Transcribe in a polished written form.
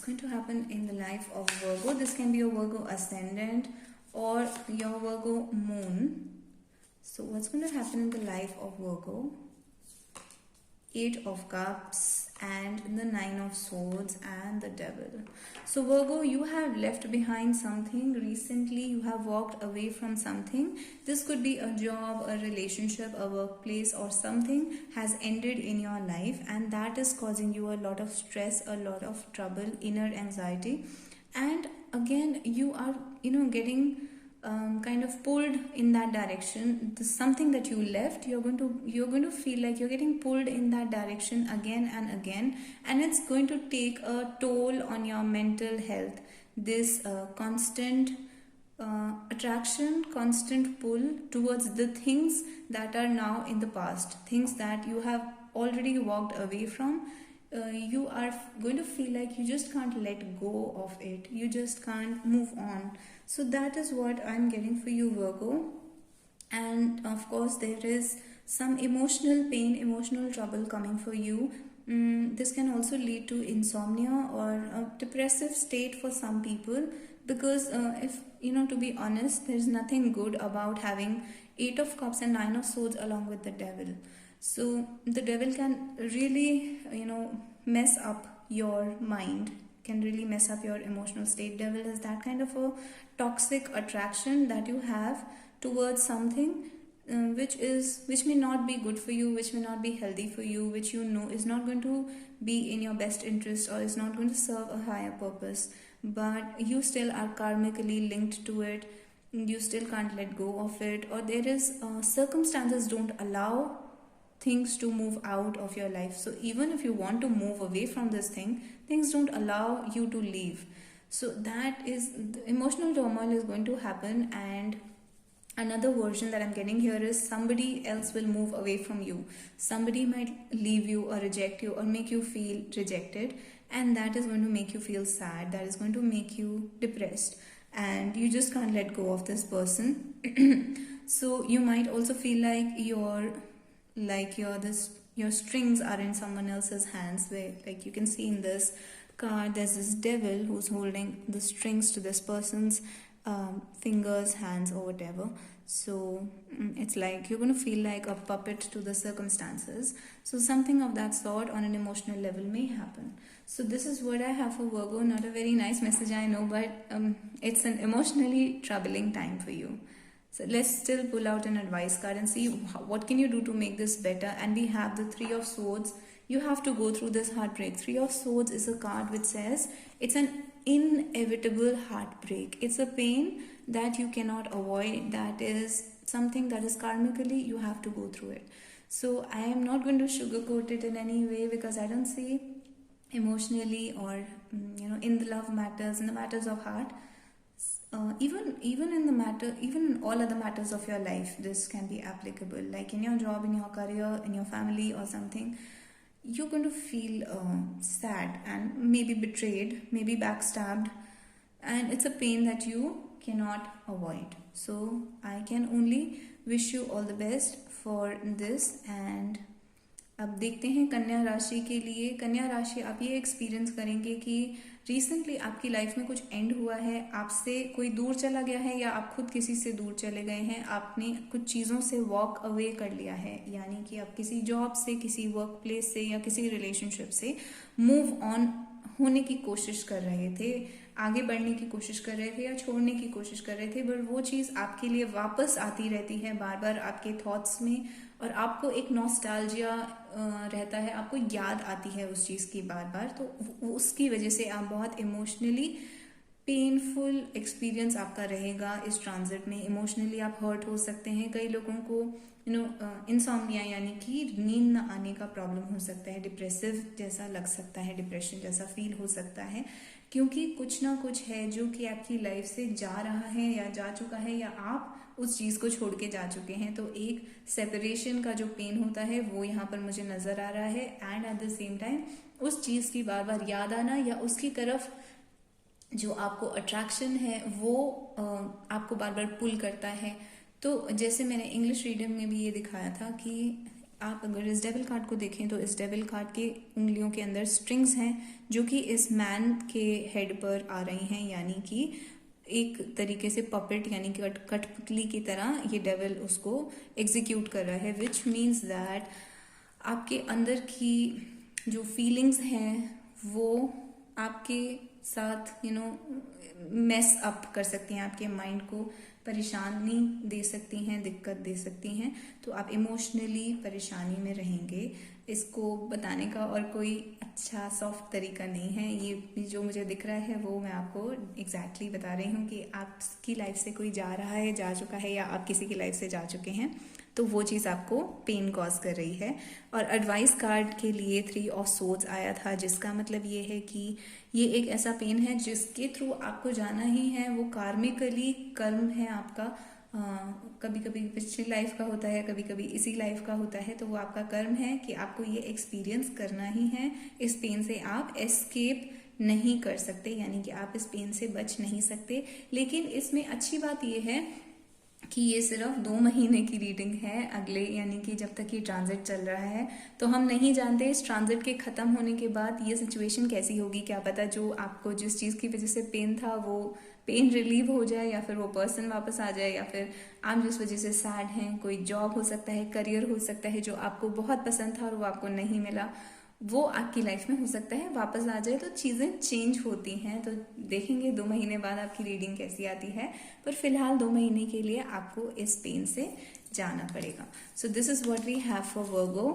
going to happen in the life of Virgo. This can be your Virgo ascendant or your Virgo moon. So what's going to happen in the life of Virgo? 8 of Cups and the 9 of Swords and the Devil. So Virgo, you have left behind something recently. You have walked away from something. This could be a job, a relationship, a workplace, or something has ended in your life, and that is causing you a lot of stress, a lot of trouble, inner anxiety. And again, you are getting kind of pulled in that direction. Something that you left, you're going to feel like you're getting pulled in that direction again and again, and it's going to take a toll on your mental health. This constant attraction, constant pull towards the things that are now in the past, things that you have already walked away from. You are going to feel like you just can't let go of it, you just can't move on. So that is what I'm getting for you, Virgo. And of course there is some emotional pain, emotional trouble coming for you. This can also lead to insomnia or a depressive state for some people, because if to be honest, there's nothing good about having 8 of Cups and 9 of Swords along with the Devil. So the Devil can really mess up your mind, can really mess up your emotional state. Devil is that kind of a toxic attraction that you have towards something which may not be good for you, which may not be healthy for you, which is not going to be in your best interest or is not going to serve a higher purpose, but you still are karmically linked to it. You still can't let go of it, or there is circumstances don't allow things to move out of your life. So even if you want to move away from this thing, things don't allow you to leave. So that is the emotional turmoil is going to happen. And another version that I'm getting here is somebody else will move away from you. Somebody might leave you or reject you or make you feel rejected, and that is going to make you feel sad, that is going to make you depressed, and you just can't let go of this person. So you might also feel like your strings are in someone else's hands, where like you can see in this card there's this devil who's holding the strings to this person's fingers, hands, or whatever. So it's like you're going to feel like a puppet to the circumstances. So something of that sort on an emotional level may happen. So this is what I have for Virgo. Not a very nice message, I know, but it's an emotionally troubling time for you. So let's still pull out an advice card and see what can you do to make this better. And we have the 3 of Swords. You have to go through this heartbreak. 3 of Swords is a card which says it's an inevitable heartbreak. It's a pain that you cannot avoid. That is something that is karmically you have to go through it. So I am not going to sugarcoat it in any way, because I don't see emotionally or in the love matters, in the matters of heart. Even in all other matters of your life, this can be applicable, like in your job, in your career, in your family or something. You're going to feel sad and maybe betrayed, maybe backstabbed, and it's a pain that you cannot avoid. So I can only wish you all the best for this. And अब देखते हैं कन्या राशि के लिए. कन्या राशि, आप ये एक्सपीरियंस करेंगे कि रिसेंटली आपकी लाइफ में कुछ एंड हुआ है, आपसे कोई दूर चला गया है या आप खुद किसी से दूर चले गए हैं, आपने कुछ चीज़ों से वॉक अवे कर लिया है, यानी कि आप किसी जॉब से, किसी वर्क प्लेस से या किसी रिलेशनशिप से मूव ऑन होने की कोशिश कर रहे थे, आगे बढ़ने की कोशिश कर रहे थे या छोड़ने की कोशिश कर रहे थे, बट वो चीज़ आपके लिए वापस आती रहती है बार बार आपके थॉट्स में, और आपको एक नॉस्टैल्जिया रहता है, आपको याद आती है उस चीज़ की बार बार. तो उसकी वजह से आप बहुत इमोशनली पेनफुल एक्सपीरियंस आपका रहेगा इस ट्रांजिट में. इमोशनली आप हर्ट हो सकते हैं. कई लोगों को इंसोम्निया यानी कि नींद न आने का प्रॉब्लम हो सकता है, डिप्रेसिव जैसा लग सकता है, डिप्रेशन जैसा फील हो सकता है, क्योंकि कुछ ना कुछ है जो कि आपकी लाइफ से जा रहा है या जा चुका है, या आप उस चीज़ को छोड़ के जा चुके हैं. तो एक सेपरेशन का जो पेन होता है वो यहाँ पर मुझे नज़र आ रहा है. And at the same time उस चीज़ की बार बार याद आना, या उसकी तरफ जो आपको अट्रैक्शन है वो आपको बार बार पुल करता है. तो जैसे मैंने इंग्लिश रीडिंग में भी ये दिखाया था कि आप अगर इस डेविल कार्ड को देखें तो इस डेविल कार्ड के उंगलियों के अंदर स्ट्रिंग्स हैं जो कि इस मैन के हेड पर आ रही हैं, यानी कि एक तरीके से पपेट यानी कि कठपुतली की तरह ये डेविल उसको एग्जीक्यूट कर रहा है, विच मीन्स दैट आपके अंदर की जो फीलिंग्स हैं वो आपके साथ मेस अप कर सकती हैं, आपके माइंड को परेशानी दे सकती हैं, दिक्कत दे सकती हैं। तो आप इमोशनली परेशानी में रहेंगे। इसको बताने का और कोई अच्छा सॉफ्ट तरीका नहीं है। ये जो मुझे दिख रहा है वो मैं आपको एग्जैक्टली बता रही हूँ कि आपकी लाइफ से कोई जा रहा है, जा चुका है, या आप किसी की लाइफ से जा चुके हैं, तो वो चीज़ आपको पेन कॉज कर रही है। और एडवाइस कार्ड के लिए 3 ऑफ सोर्ड्स आया था, जिसका मतलब ये है कि ये एक ऐसा पेन है जिसके थ्रू आपको जाना ही है। वो कार्मिकली कर्म है आपका, कभी कभी पिछली लाइफ का होता है, कभी कभी इसी लाइफ का होता है। तो वो आपका कर्म है कि आपको ये एक्सपीरियंस करना ही है। इस पेन से आप एस्केप नहीं कर सकते, यानी कि आप इस पेन से बच नहीं सकते। लेकिन इसमें अच्छी बात ये है कि ये सिर्फ 2 महीने की रीडिंग है, अगले यानी कि जब तक ये ट्रांजिट चल रहा है। तो हम नहीं जानते इस ट्रांजिट के ख़त्म होने के बाद ये सिचुएशन कैसी होगी। क्या पता जो आपको जिस चीज़ की वजह से पेन था वो पेन रिलीव हो जाए, या फिर वो पर्सन वापस आ जाए, या फिर आप जिस वजह से सैड हैं, कोई जॉब हो सकता है, करियर हो सकता है जो आपको बहुत पसंद था और वो आपको नहीं मिला, वो आपकी लाइफ में हो सकता है वापस आ जाए। तो चीज़ें चेंज होती हैं। तो देखेंगे 2 महीने बाद आपकी रीडिंग कैसी आती है, पर फिलहाल 2 महीने के लिए आपको इस पेन से जाना पड़ेगा। So this is what we have for Virgo.